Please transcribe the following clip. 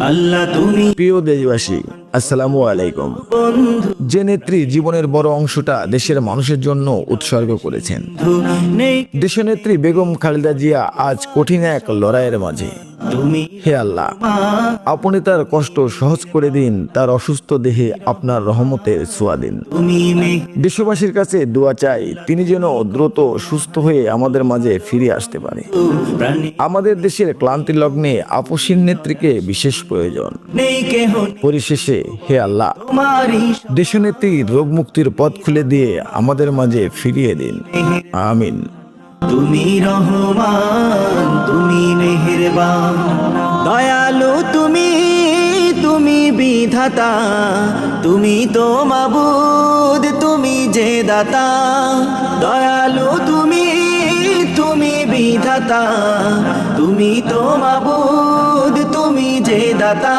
আল্লাহ তুমি প্রিয় দেশবাসী, আসসালামু আলাইকুম। বন্ধু যে নেত্রী জীবনের বড় অংশটা দেশের মানুষের জন্য উৎসর্গ করেছেন, নেই দেশনেত্রী বেগম খালেদা জিয়া আজ কঠিন এক লড়াইয়ের মাঝে। তুমি হে আল্লাহ, আপনি তার কষ্ট সহজ করে দিন, তার অসুস্থ দেহে আপনার রহমতের ছোঁয়া দিন। তুমি দেশবাসীর কাছে দোয়া চাই, তিনি যেন দ্রুত সুস্থ হয়ে আমাদের মাঝে ফিরে আসতে পারে। প্রাণী আমাদের দেশের ক্লান্তি লগ্নে আপসীন নেত্রীকে বিশেষ প্রয়োজন। নেই কেহ পরিশেষে হে আল্লাহ, তোমারই দেশনেত্রীর রোগ মুক্তির পথ খুলে দিয়ে আমাদের মাঝে ফিরিয়ে দিন। আমিন। তুমি রহমান, তুমি মেহেরবান, দয়ালু তুমি, তুমি বিধাতা, তুমি তো মাবুদ, তুমি যে দাতা। দয়ালু তুমি, তুমি বিধাতা, তুমি তো মাবুদ, তুমি যে দাতা।